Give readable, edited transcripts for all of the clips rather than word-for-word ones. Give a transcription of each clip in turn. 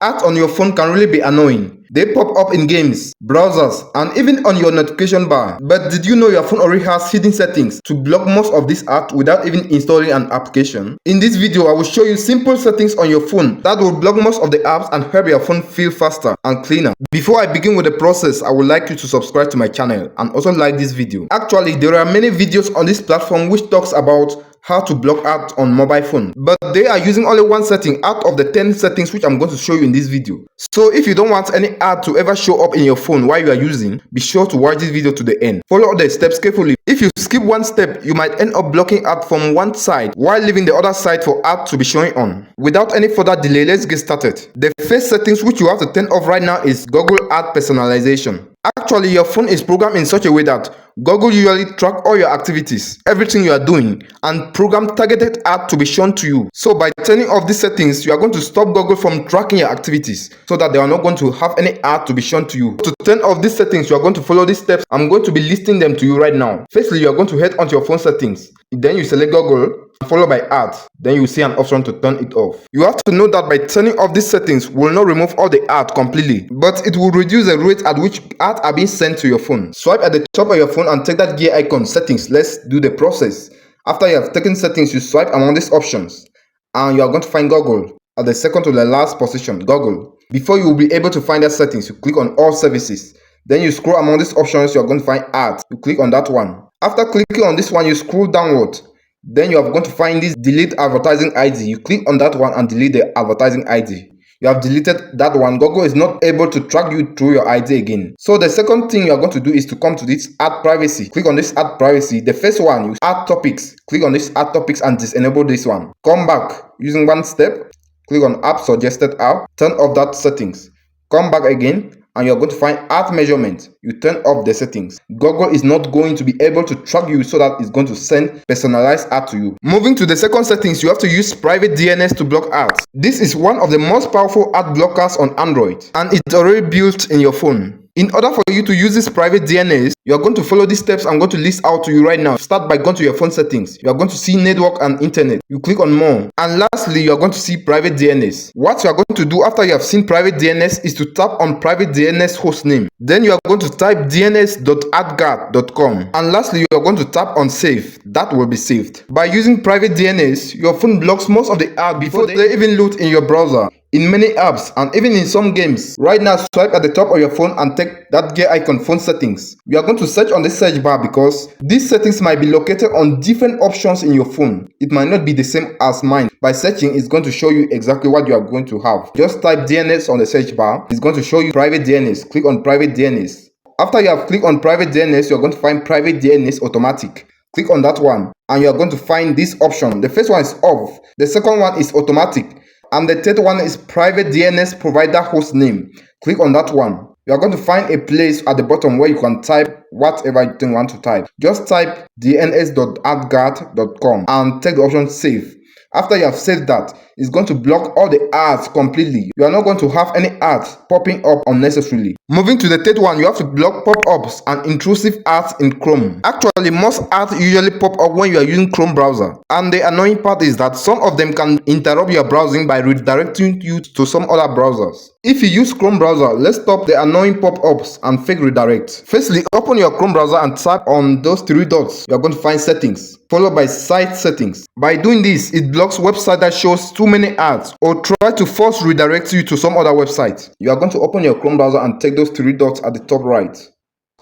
Ads on your phone can really be annoying. They pop up in games, browsers, and even on your notification bar. But did you know your phone already has hidden settings to block most of these ads without even installing an application? In this video, I will show you simple settings on your phone that will block most of the apps and help your phone feel faster and cleaner. Before I begin with the process, I would like you to subscribe to my channel and also like this video. Actually, there are many videos on this platform which talks about how to block ads on mobile phone, but they are using only one setting out of the 10 settings which I'm going to show you in this video. So if you don't want any ad to ever show up in your phone while you are using, be sure to watch this video to the end. Follow the steps carefully. If you skip one step, you might end up blocking ad from one side while leaving the other side for ad to be showing on. Without any further delay, let's get started. The first settings which you have to turn off right now is Google ad personalization. Actually, your phone is programmed in such a way that Google usually track all your activities, everything you are doing, and program targeted ads to be shown to you. So by turning off these settings, you are going to stop Google from tracking your activities so that they are not going to have any ad to be shown to you. To turn off these settings, you are going to follow these steps. I'm going to be listing them to you right now. Firstly, you are going to head onto your phone settings. Then you select Google, followed by ads. Then you will see an option to turn it off. You have to know that by turning off these settings will not remove all the ads completely, but it will reduce the rate at which ads are being sent to your phone. Swipe at the top of your phone and take that gear icon, settings. Let's do the process. After you have taken settings, you swipe among these options and you are going to find Google at the second to the last position, Google. Before you will be able to find that settings, you click on all services. Then you scroll among these options, you are going to find ads. You click on that one. After clicking on this one, you scroll downward. Then you are going to find this delete advertising ID. You click on that one and delete the advertising ID. You have deleted that one. Google is not able to track you through your ID again. So the second thing you are going to do is to come to this add privacy. Click on this add privacy. The first one, you add topics. Click on this add topics and disable this one. Come back using one step. Click on app suggested app. Turn off that settings. Come back again. And you're going to find ad measurement. You turn off the settings. Google is not going to be able to track you so that it's going to send personalized ad to you. Moving to the second settings, you have to use Private DNS to block ads. This is one of the most powerful ad blockers on Android, and it's already built in your phone. In order for you to use this Private DNS, you are going to follow these steps I'm going to list out to you right now. Start by going to your phone settings. You are going to see network and internet. You click on more. And lastly, you are going to see Private DNS. What you are going to do after you have seen Private DNS is to tap on Private DNS host name. Then you are going to type dns.adguard.com. And lastly, you are going to tap on save. That will be saved. By using Private DNS, your phone blocks most of the ads before they even load in your browser. In many apps and even in some games. Right now, swipe at the top of your phone and take that gear icon, phone settings. We are going to search on the search bar because these settings might be located on different options in your phone. It might not be the same as mine. By searching, it's going to show you exactly what you are going to have. Just type DNS on the search bar. It's going to show you Private DNS. Click on Private DNS. After you have clicked on Private DNS, you're going to find Private DNS Automatic. Click on that one and you're going to find this option. The first one is off. The second one is automatic. And the third one is Private DNS provider host name. Click on that one. You are going to find a place at the bottom where you can type whatever you want to type. Just type dns.adguard.com and take the option save. After you have saved that, it's going to block all the ads completely. You are not going to have any ads popping up unnecessarily. Moving to the third one, you have to block pop-ups and intrusive ads in Chrome. Actually, most ads usually pop up when you are using Chrome browser. And the annoying part is that some of them can interrupt your browsing by redirecting you to some other browsers. If you use Chrome browser, let's stop the annoying pop-ups and fake redirect. Firstly, open your Chrome browser and tap on those three dots. You are going to find settings, followed by site settings. By doing this, it blocks websites that shows too many ads or try to force redirect you to some other website. You are going to open your Chrome browser and take those three dots at the top right,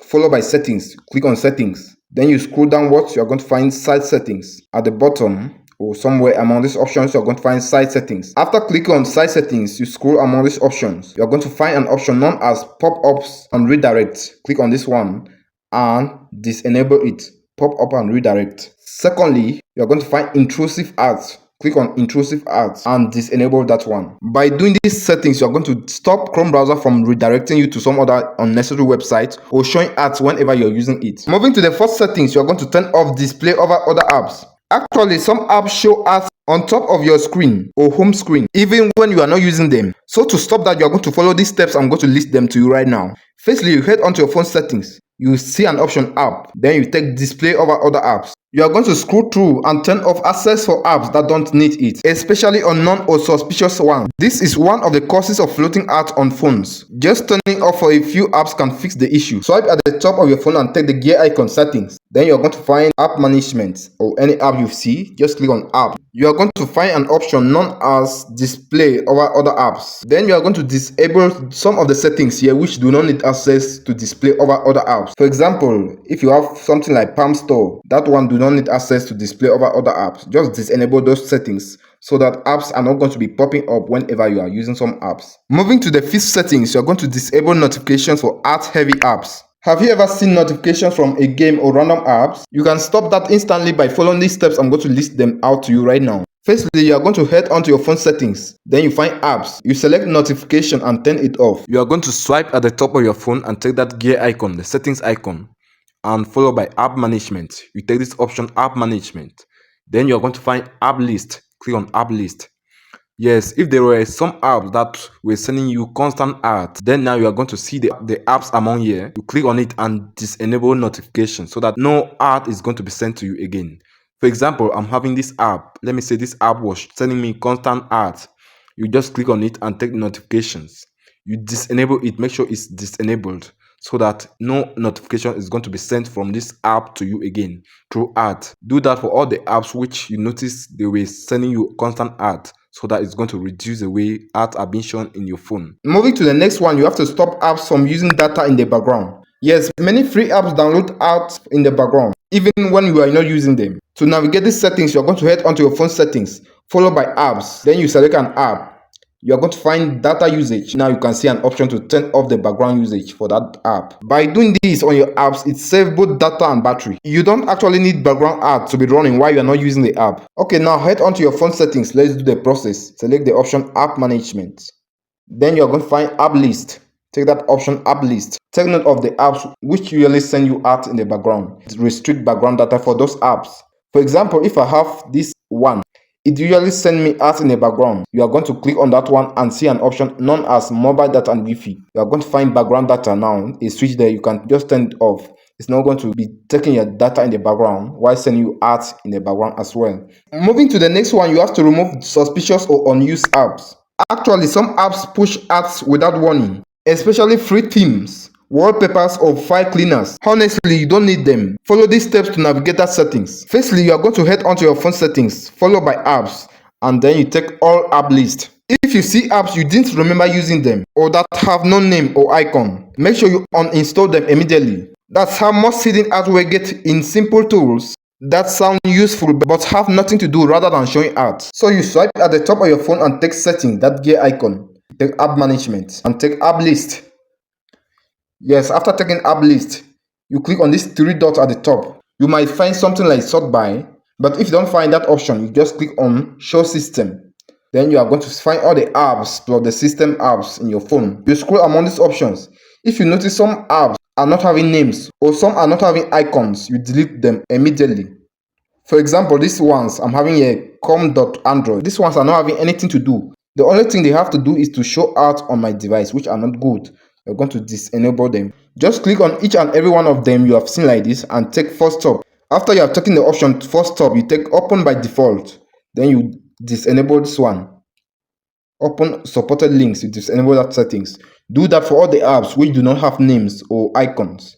followed by settings. Click on settings. Then you scroll downwards. You are going to find site settings. At the bottom or somewhere among these options, you are going to find site settings. After clicking on site settings, you scroll among these options. You are going to find an option known as pop-ups and redirect. Click on this one and disable it. Pop-up and redirect. Secondly, you are going to find intrusive ads. Click on intrusive ads and disable that one. By doing these settings, you are going to stop Chrome browser from redirecting you to some other unnecessary website or showing ads whenever you're using it. Moving to the first settings, you are going to turn off display over other apps. Actually, some apps show ads on top of your screen or home screen, even when you are not using them. So to stop that, you are going to follow these steps. I'm going to list them to you right now. Firstly, you head onto your phone settings. You see an option app. Then you take display over other apps. You are going to scroll through and turn off access for apps that don't need it, especially unknown or suspicious ones. This is one of the causes of floating out on phones. Just turning off for a few apps can fix the issue. Swipe at the top of your phone and take the gear icon settings. Then you're going to find app management or any app you see. Just click on app. You are going to find an option known as display over other apps. Then you are going to disable some of the settings here which do not need access to display over other apps. For example, if you have something like Palm Store, that one do not need access to display over other apps. Just disable those settings so that apps are not going to be popping up whenever you are using some apps. Moving to the fifth settings, you are going to disable notifications for ad-heavy apps. Have you ever seen notifications from a game or random apps? You can stop that instantly by following these steps. I'm going to list them out to you right now. Firstly, you are going to head onto your phone settings. Then you find apps. You select notification and turn it off. You are going to swipe at the top of your phone and take that gear icon, the settings icon, and followed by app management. You take this option, app management. Then you are going to find app list. Click on app list. Yes, if there were some apps that were sending you constant ads, then now you are going to see the apps among here. You click on it and disable notifications so that no ad is going to be sent to you again. For example, I'm having this app. Let me say this app was sending me constant ads. You just click on it and take notifications. You disable it, make sure it's disabled so that no notification is going to be sent from this app to you again through ads. Do that for all the apps which you notice they were sending you constant ads, so that it's going to reduce the way ads are being shown in your phone. Moving to the next one, you have to stop apps from using data in the background. Yes, many free apps download ads in the background, even when you are not using them. To navigate these settings, you're going to head onto your phone settings, followed by apps. Then you select an app. You're going to find data usage. Now you can see an option to turn off the background usage for that app. By doing this on your apps, it saves both data and battery. You don't actually need background ads to be running while you're not using the app. Okay, now head onto your phone settings. Let's do the process. Select the option app management. Then you're going to find app list. Take that option app list. Take note of the apps which usually send you ads in the background. Restrict background data for those apps. For example, if I have this one, it usually sends me ads in the background. You are going to click on that one and see an option known as mobile data and Wi-Fi. You are going to find background data now. A switch there, you can just turn it off. It's not going to be taking your data in the background while sending you ads in the background as well. Moving to the next one, you have to remove suspicious or unused apps. Actually, some apps push ads without warning, especially free themes, wallpapers or file cleaners. Honestly, you don't need them. Follow these steps to navigate that settings. Firstly, you are going to head onto your phone settings, followed by apps, and then you take all app list. If you see apps you didn't remember using them or that have no name or icon, make sure you uninstall them immediately. That's how most hidden ads will get in simple tools that sound useful but have nothing to do rather than showing ads. So you swipe at the top of your phone and take setting, that gear icon. Take app management and take app list. Yes, after taking app list, you click on these three dots at the top. You might find something like sort by, but if you don't find that option, you just click on show system. Then you are going to find all the apps plus the system apps in your phone. You scroll among these options. If you notice some apps are not having names or some are not having icons, you delete them immediately. For example, these ones I'm having here, com.android. These ones are not having anything to do. The only thing they have to do is to show out on my device, which are not good. You're going to disable them. Just click on each and every one of them you have seen like this and take force stop. After you have taken the option force stop, you take open by default. Then you disable this one. Open supported links, you disable that settings. Do that for all the apps which do not have names or icons.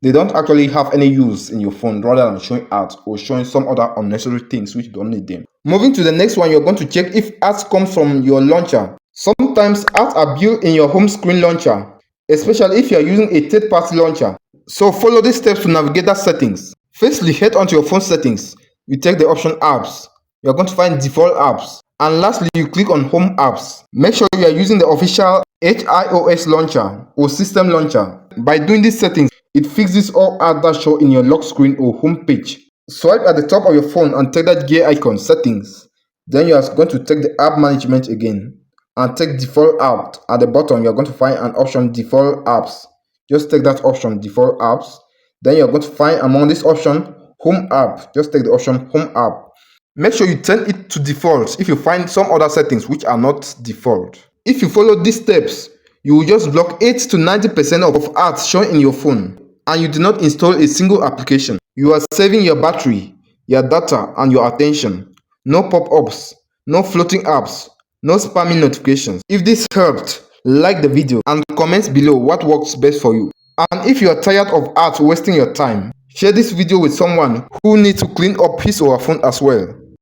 They don't actually have any use in your phone rather than showing ads or showing some other unnecessary things which don't need them. Moving to the next one, you're going to check if ads come from your launcher. Sometimes ads are built in your home screen launcher, especially if you are using a third-party launcher. So follow these steps to navigate that settings. Firstly, head onto your phone settings. You take the option apps. You are going to find default apps. And lastly, you click on home apps. Make sure you are using the official HIOS launcher or system launcher. By doing these settings, it fixes all ads that show in your lock screen or home page. Swipe at the top of your phone and take that gear icon settings. Then you are going to take the app management again and take default app. At the bottom, you are going to find an option default apps. Just take that option default apps. Then you are going to find among this option home app. Just take the option home app. Make sure you turn it to default if you find some other settings which are not default. If you follow these steps, you will just block 8 to 90% of ads shown in your phone and you do not install a single application. You are saving your battery, your data, and your attention. No pop-ups, no floating apps, no spamming notifications. If this helped, like the video and comment below what works best for you. And if you are tired of ads wasting your time, share this video with someone who needs to clean up his or her phone as well.